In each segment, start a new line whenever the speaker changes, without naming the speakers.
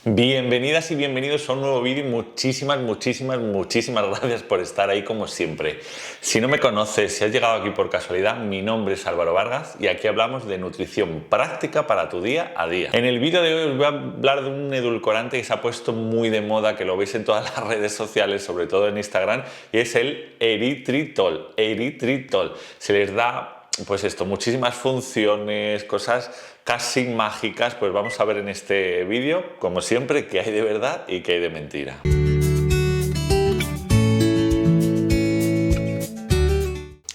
Bienvenidas y bienvenidos a un nuevo vídeo y muchísimas gracias por estar ahí como siempre. Si no me conoces, si has llegado aquí por casualidad, mi nombre es Álvaro Vargas y aquí hablamos de nutrición práctica para tu día a día. En el vídeo de hoy os voy a hablar de un edulcorante que se ha puesto muy de moda, que lo veis en todas las redes sociales, sobre todo en Instagram, y es el eritritol. Eritritol. Se les da pues esto, muchísimas funciones, cosas casi mágicas, pues vamos a ver en este vídeo, como siempre, qué hay de verdad y qué hay de mentira.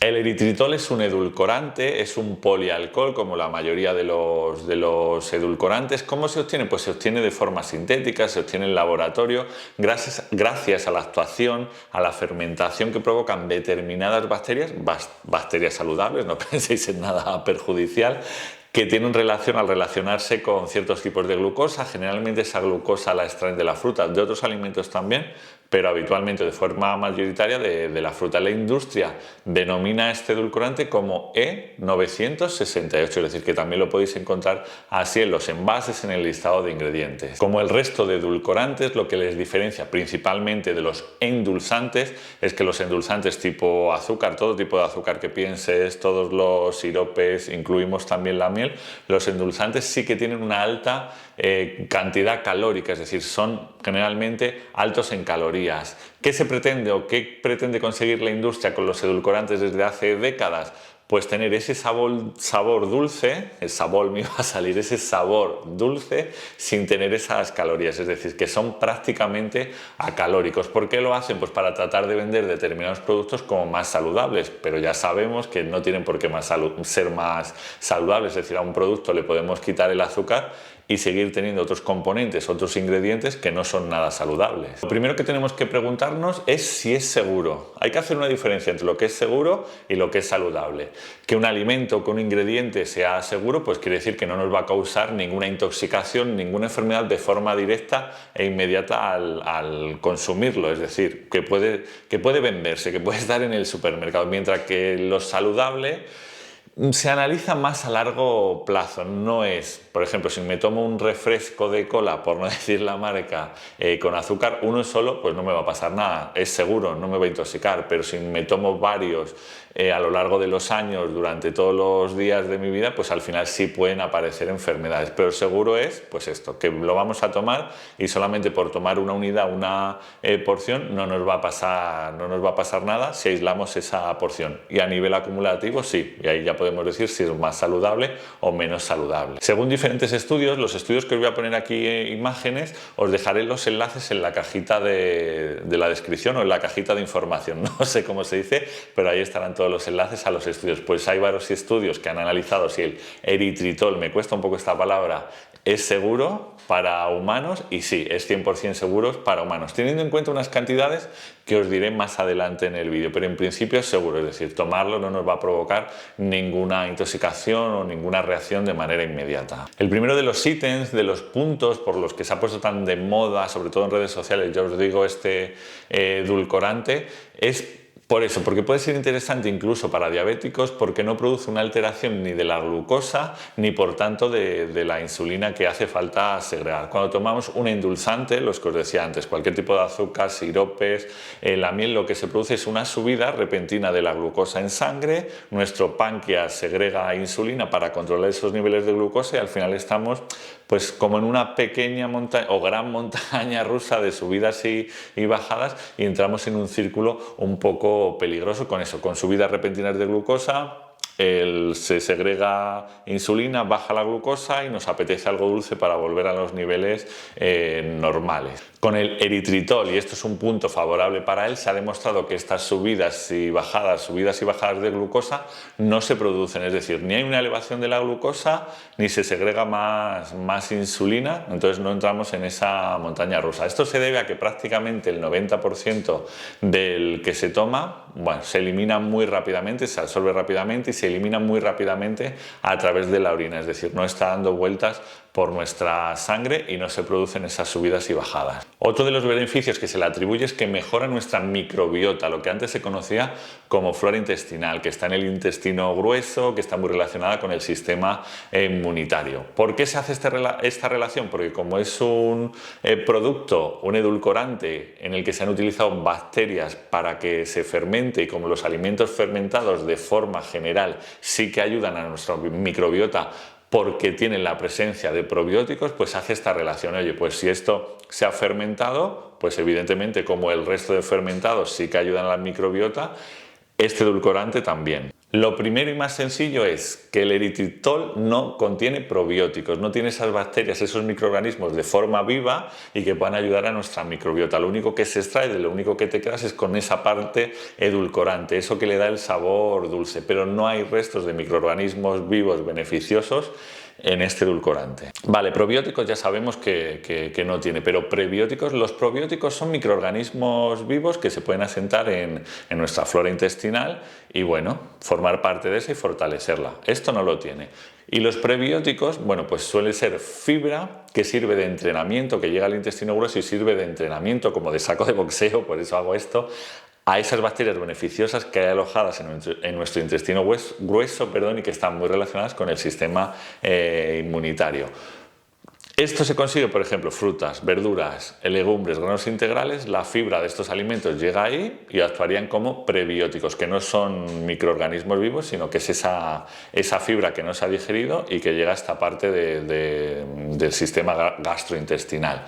El eritritol es un edulcorante, es un polialcohol como la mayoría de los edulcorantes. ¿Cómo se obtiene? Pues se obtiene de forma sintética, se obtiene en laboratorio gracias a la actuación, a la fermentación que provocan determinadas bacterias saludables, no penséis en nada perjudicial, que tienen relación al relacionarse con ciertos tipos de glucosa. Generalmente esa glucosa la extraen de la fruta, de otros alimentos también, pero habitualmente de forma mayoritaria de la fruta. La industria denomina este edulcorante como E968, es decir, que también lo podéis encontrar así en los envases, en el listado de ingredientes. Como el resto de edulcorantes, lo que les diferencia principalmente de los endulzantes es que los endulzantes tipo azúcar, todo tipo de azúcar que pienses, todos los siropes, incluimos también la miel, los endulzantes sí que tienen una alta cantidad calórica, es decir, son generalmente altos en calorías. ¿Qué se pretende o qué pretende conseguir la industria con los edulcorantes desde hace décadas? Pues tener ese sabor dulce, el sabor me iba a salir, ese sabor dulce sin tener esas calorías, es decir, que son prácticamente acalóricos. ¿Por qué lo hacen? Pues para tratar de vender determinados productos como más saludables, pero ya sabemos que no tienen por qué ser más saludables, es decir, a un producto le podemos quitar el azúcar y seguir teniendo otros componentes, otros ingredientes que no son nada saludables. Lo primero que tenemos que preguntarnos es si es seguro. Hay que hacer una diferencia entre lo que es seguro y lo que es saludable. Que un alimento, que un ingrediente sea seguro, pues quiere decir que no nos va a causar ninguna intoxicación, ninguna enfermedad de forma directa e inmediata al consumirlo. Es decir, que puede venderse, que puede estar en el supermercado, mientras que lo saludable se analiza más a largo plazo. No es, por ejemplo, si me tomo un refresco de cola, por no decir la marca, con azúcar, uno solo, pues no me va a pasar nada, es seguro, no me va a intoxicar, pero si me tomo varios a lo largo de los años, durante todos los días de mi vida, pues al final sí pueden aparecer enfermedades, pero seguro es, pues esto, que lo vamos a tomar y solamente por tomar una unidad, una porción, no nos va a pasar nada si aislamos esa porción. Y a nivel acumulativo sí, y ahí ya podemos decir si es más saludable o menos saludable. Según diferentes estudios, los estudios que os voy a poner aquí imágenes, os dejaré los enlaces en la cajita de la descripción o en la cajita de información, no sé cómo se dice, pero ahí estarán todos los enlaces a los estudios. Pues hay varios estudios que han analizado si el eritritol, me cuesta un poco esta palabra, es seguro para humanos y sí, es 100% seguro para humanos, teniendo en cuenta unas cantidades que os diré más adelante en el vídeo, pero en principio es seguro, es decir, tomarlo no nos va a provocar ninguna intoxicación o ninguna reacción de manera inmediata. El primero de los ítems, de los puntos por los que se ha puesto tan de moda, sobre todo en redes sociales, yo os digo este edulcorante, es por eso, porque puede ser interesante incluso para diabéticos, porque no produce una alteración ni de la glucosa ni por tanto de la insulina que hace falta segregar. Cuando tomamos un endulzante, los que os decía antes, cualquier tipo de azúcar, siropes, la miel, lo que se produce es una subida repentina de la glucosa en sangre, nuestro páncreas segrega insulina para controlar esos niveles de glucosa y al final estamos pues como en una pequeña montaña o gran montaña rusa de subidas y bajadas y entramos en un círculo un poco peligroso con eso, con subidas repentinas de glucosa. Se segrega insulina, baja la glucosa y nos apetece algo dulce para volver a los niveles normales. Con el eritritol, y esto es un punto favorable para él, se ha demostrado que estas subidas y bajadas de glucosa no se producen, es decir, ni hay una elevación de la glucosa ni se segrega más insulina, entonces no entramos en esa montaña rusa. Esto se debe a que prácticamente el 90% del que se toma, bueno, se elimina muy rápidamente, se absorbe rápidamente y se elimina muy rápidamente a través de la orina, es decir, no está dando vueltas por nuestra sangre y no se producen esas subidas y bajadas. Otro de los beneficios que se le atribuye es que mejora nuestra microbiota, lo que antes se conocía como flora intestinal, que está en el intestino grueso, que está muy relacionada con el sistema inmunitario. ¿Por qué se hace esta relación? Porque como es un producto, un edulcorante en el que se han utilizado bacterias para que se fermente, y como los alimentos fermentados de forma general sí que ayudan a nuestra microbiota porque tienen la presencia de probióticos, pues hace esta relación. Oye, pues si esto se ha fermentado, pues evidentemente como el resto de fermentados sí que ayudan a la microbiota, este edulcorante también. Lo primero y más sencillo es que el eritritol no contiene probióticos, no tiene esas bacterias, esos microorganismos de forma viva y que puedan ayudar a nuestra microbiota. Lo único que se extrae, de lo único que te quedas es con esa parte edulcorante, eso que le da el sabor dulce, pero no hay restos de microorganismos vivos beneficiosos en este edulcorante. Vale, probióticos ya sabemos que no tiene, pero prebióticos, los probióticos son microorganismos vivos que se pueden asentar en nuestra flora intestinal y bueno, formar parte de esa y fortalecerla. Esto no lo tiene. Y los prebióticos, bueno, pues suele ser fibra que sirve de entrenamiento, que llega al intestino grueso y sirve de entrenamiento como de saco de boxeo, por eso hago esto, a esas bacterias beneficiosas que hay alojadas en nuestro intestino grueso y que están muy relacionadas con el sistema inmunitario. Esto se consigue, por ejemplo, frutas, verduras, legumbres, granos integrales. La fibra de estos alimentos llega ahí y actuarían como prebióticos, que no son microorganismos vivos, sino que es esa fibra que no se ha digerido y que llega a esta parte del sistema gastrointestinal.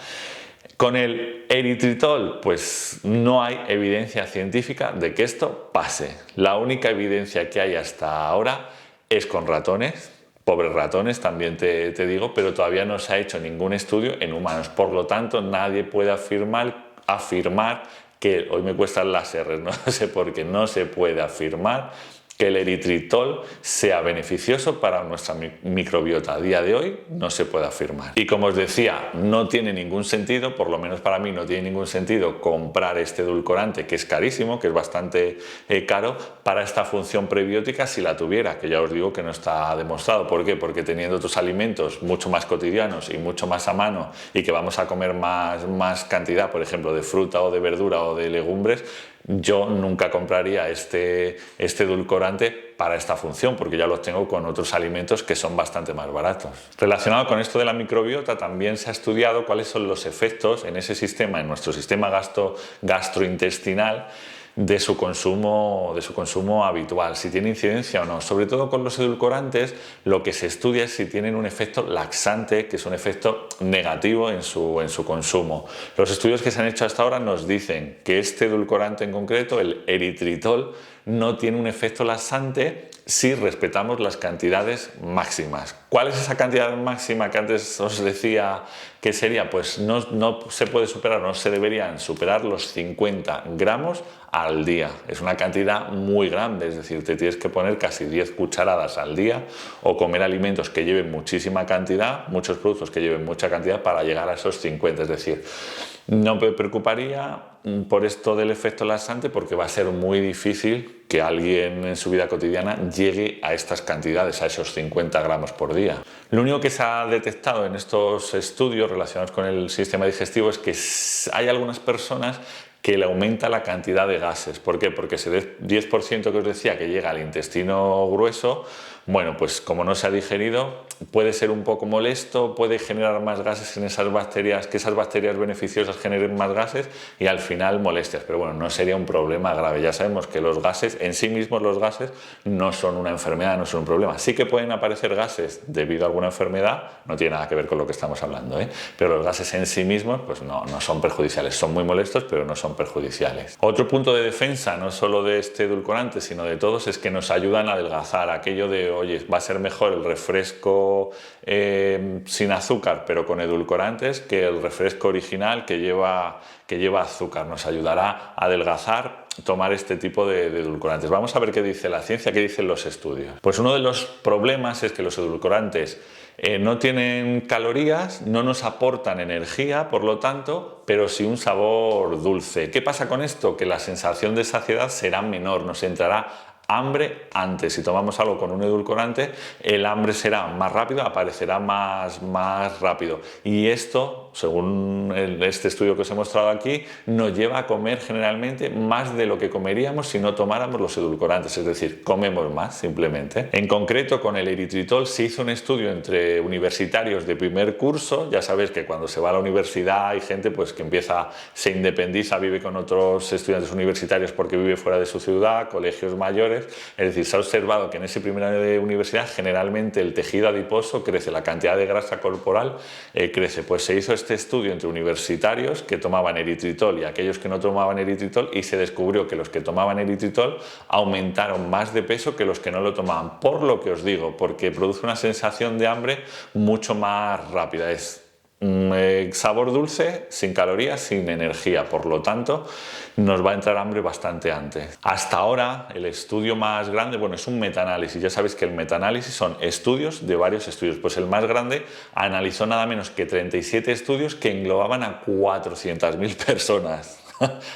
Con el eritritol, pues no hay evidencia científica de que esto pase. La única evidencia que hay hasta ahora es con ratones, pobres ratones también te digo, pero todavía no se ha hecho ningún estudio en humanos. Por lo tanto, nadie puede afirmar que, hoy me cuestan las R's, no sé por qué, no se puede afirmar que el eritritol sea beneficioso para nuestra microbiota. A día de hoy no se puede afirmar. Y como os decía, no tiene ningún sentido, por lo menos para mí no tiene ningún sentido comprar este edulcorante, que es carísimo, que es bastante caro, para esta función prebiótica si la tuviera, que ya os digo que no está demostrado. ¿Por qué? Porque teniendo otros alimentos mucho más cotidianos y mucho más a mano y que vamos a comer más cantidad, por ejemplo, de fruta o de verdura o de legumbres, yo nunca compraría este edulcorante para esta función, porque ya los tengo con otros alimentos que son bastante más baratos. Relacionado con esto de la microbiota, también se ha estudiado cuáles son los efectos en ese sistema, en nuestro sistema gastrointestinal, de su consumo habitual, si tiene incidencia o no. Sobre todo con los edulcorantes, lo que se estudia es si tienen un efecto laxante, que es un efecto negativo en su consumo. Los estudios que se han hecho hasta ahora nos dicen que este edulcorante en concreto, el eritritol, no tiene un efecto laxante si respetamos las cantidades máximas. ¿Cuál es esa cantidad máxima que antes os decía que sería? Pues no se puede superar, no se deberían superar los 50 gramos al día. Es una cantidad muy grande, es decir, te tienes que poner casi 10 cucharadas al día o comer alimentos que lleven muchísima cantidad, muchos productos que lleven mucha cantidad para llegar a esos 50. Es decir, no me preocuparía por esto del efecto laxante porque va a ser muy difícil que alguien en su vida cotidiana llegue a estas cantidades, a esos 50 gramos por día. Lo único que se ha detectado en estos estudios relacionados con el sistema digestivo es que hay algunas personas que le aumenta la cantidad de gases. ¿Por qué? Porque ese 10% que os decía que llega al intestino grueso, bueno, pues como no se ha digerido, puede ser un poco molesto, puede generar más gases en esas bacterias, que esas bacterias beneficiosas generen más gases y al final molestias. Pero bueno, no sería un problema grave. Ya sabemos que los gases, en sí mismos los gases, no son una enfermedad, no son un problema. Sí que pueden aparecer gases debido a alguna enfermedad, no tiene nada que ver con lo que estamos hablando, ¿eh? Pero los gases en sí mismos pues no son perjudiciales. Son muy molestos, pero no son perjudiciales. Otro punto de defensa, no solo de este edulcorante, sino de todos, es que nos ayudan a adelgazar. Aquello de, oye, va a ser mejor el refresco sin azúcar, pero con edulcorantes, que el refresco original que lleva azúcar. Nos ayudará a adelgazar tomar este tipo de edulcorantes. Vamos a ver qué dice la ciencia, qué dicen los estudios. Pues uno de los problemas es que los edulcorantes no tienen calorías, no nos aportan energía, por lo tanto, pero sí un sabor dulce. ¿Qué pasa con esto? Que la sensación de saciedad será menor, nos entrará hambre antes. Si tomamos algo con un edulcorante, el hambre será más rápido, aparecerá más rápido. Y esto, según este estudio que os he mostrado aquí, nos lleva a comer generalmente más de lo que comeríamos si no tomáramos los edulcorantes, es decir, comemos más simplemente. En concreto, con el eritritol se hizo un estudio entre universitarios de primer curso. Ya sabéis que cuando se va a la universidad hay gente pues que se independiza, vive con otros estudiantes universitarios porque vive fuera de su ciudad, colegios mayores. Es decir, se ha observado que en ese primer año de universidad generalmente el tejido adiposo crece, la cantidad de grasa corporal crece. Pues se hizo este estudio entre universitarios que tomaban eritritol y aquellos que no tomaban eritritol, y se descubrió que los que tomaban eritritol aumentaron más de peso que los que no lo tomaban, por lo que os digo, porque produce una sensación de hambre mucho más rápida. Es sabor dulce, sin calorías, sin energía, por lo tanto nos va a entrar hambre bastante antes. Hasta ahora el estudio más grande, bueno, es un metaanálisis. Ya sabéis que el metaanálisis son estudios de varios estudios, pues el más grande analizó nada menos que 37 estudios que englobaban a 400.000 personas.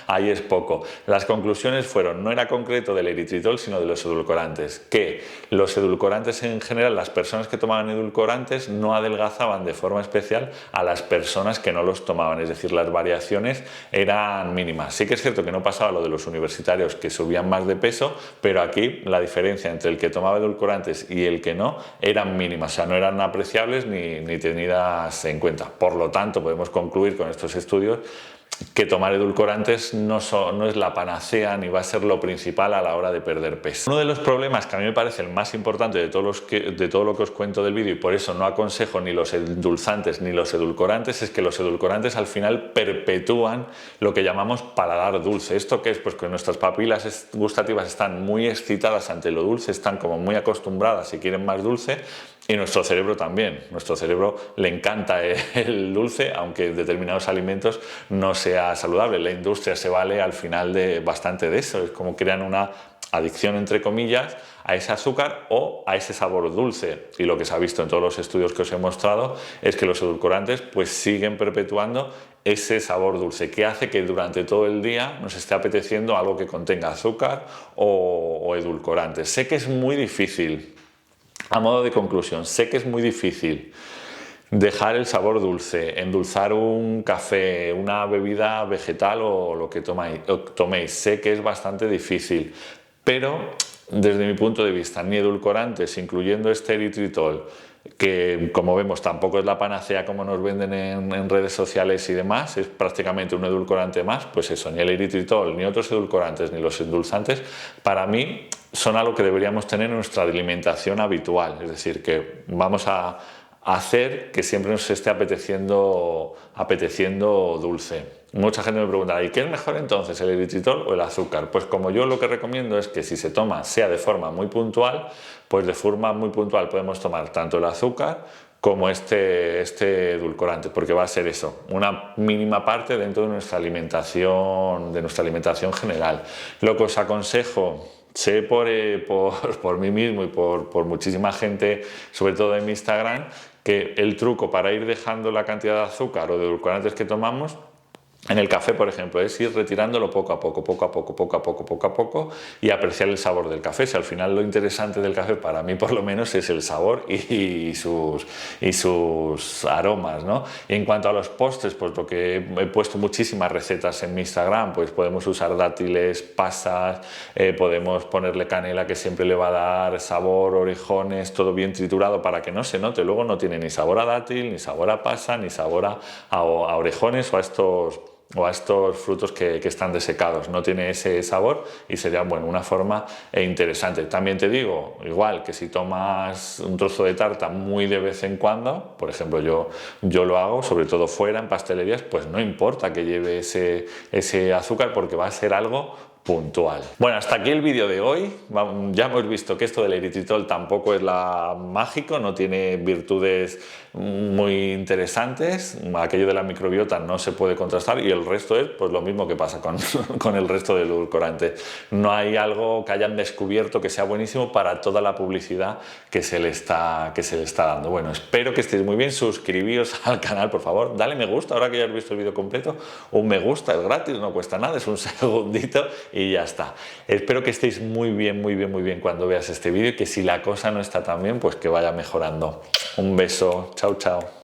Ahí es poco. Las conclusiones fueron, no era concreto del eritritol, sino de los edulcorantes, que los edulcorantes en general, las personas que tomaban edulcorantes no adelgazaban de forma especial a las personas que no los tomaban, es decir, las variaciones eran mínimas. Sí que es cierto que no pasaba lo de los universitarios, que subían más de peso, pero aquí la diferencia entre el que tomaba edulcorantes y el que no eran mínimas, o sea, no eran apreciables ni tenidas en cuenta. Por lo tanto, podemos concluir con estos estudios que tomar edulcorantes no es la panacea ni va a ser lo principal a la hora de perder peso. Uno de los problemas que a mí me parece el más importante de todo lo que os cuento del vídeo, y por eso no aconsejo ni los endulzantes ni los edulcorantes, es que los edulcorantes al final perpetúan lo que llamamos paladar dulce. ¿Esto qué es? Pues que nuestras papilas gustativas están muy excitadas ante lo dulce, están como muy acostumbradas y quieren más dulce. Y nuestro cerebro también. Nuestro cerebro le encanta el dulce, aunque determinados alimentos no sea saludable. La industria se vale al final de bastante de eso. Es como crean una adicción, entre comillas, a ese azúcar o a ese sabor dulce. Y lo que se ha visto en todos los estudios que os he mostrado es que los edulcorantes pues siguen perpetuando ese sabor dulce, que hace que durante todo el día nos esté apeteciendo algo que contenga azúcar o edulcorantes. Sé que es muy difícil. A modo de conclusión, sé que es muy difícil dejar el sabor dulce, endulzar un café, una bebida vegetal o lo que toméis. Sé que es bastante difícil, pero desde mi punto de vista, ni edulcorantes, incluyendo este eritritol, que como vemos tampoco es la panacea como nos venden en redes sociales y demás, es prácticamente un edulcorante más, pues eso, ni el eritritol, ni otros edulcorantes, ni los endulzantes, para mí son algo que deberíamos tener en nuestra alimentación habitual, es decir, que vamos a hacer que siempre nos esté apeteciendo dulce. Mucha gente me pregunta, ¿y qué es mejor entonces, el eritritol o el azúcar? Pues como yo lo que recomiendo es que si se toma sea de forma muy puntual, pues de forma muy puntual podemos tomar tanto el azúcar como este edulcorante, porque va a ser eso, una mínima parte dentro de nuestra alimentación general. Lo que os aconsejo, sé por mí mismo y por muchísima gente, sobre todo en mi Instagram, que el truco para ir dejando la cantidad de azúcar o de edulcorantes que tomamos en el café, por ejemplo, es ir retirándolo poco a poco y apreciar el sabor del café. Si al final lo interesante del café, para mí por lo menos, es el sabor y sus aromas, ¿no? Y en cuanto a los postres, pues lo que he puesto muchísimas recetas en mi Instagram, pues podemos usar dátiles, pasas, podemos ponerle canela, que siempre le va a dar sabor, orejones, todo bien triturado para que no se note. Luego no tiene ni sabor a dátil, ni sabor a pasa, ni sabor a orejones o a estos frutos que están desecados. No tiene ese sabor y sería, bueno, una forma interesante. También te digo, igual que si tomas un trozo de tarta muy de vez en cuando, por ejemplo yo lo hago, sobre todo fuera en pastelerías, pues no importa que lleve ese azúcar, porque va a ser algo puntual. Bueno, hasta aquí el vídeo de hoy. Ya hemos visto que esto del eritritol tampoco es mágico, no tiene virtudes muy interesantes. Aquello de la microbiota no se puede contrastar, y el resto es pues lo mismo que pasa con el resto del edulcorante. No hay algo que hayan descubierto que sea buenísimo para toda la publicidad que se le está dando. Bueno, espero que estéis muy bien. Suscribíos al canal, por favor. Dale me gusta ahora que ya has visto el vídeo completo. Un me gusta es gratis, no cuesta nada, es un segundito. y ya está. Espero que estéis muy bien, muy bien, muy bien cuando veas este vídeo y que si la cosa no está tan bien, pues que vaya mejorando. Un beso, chao, chao.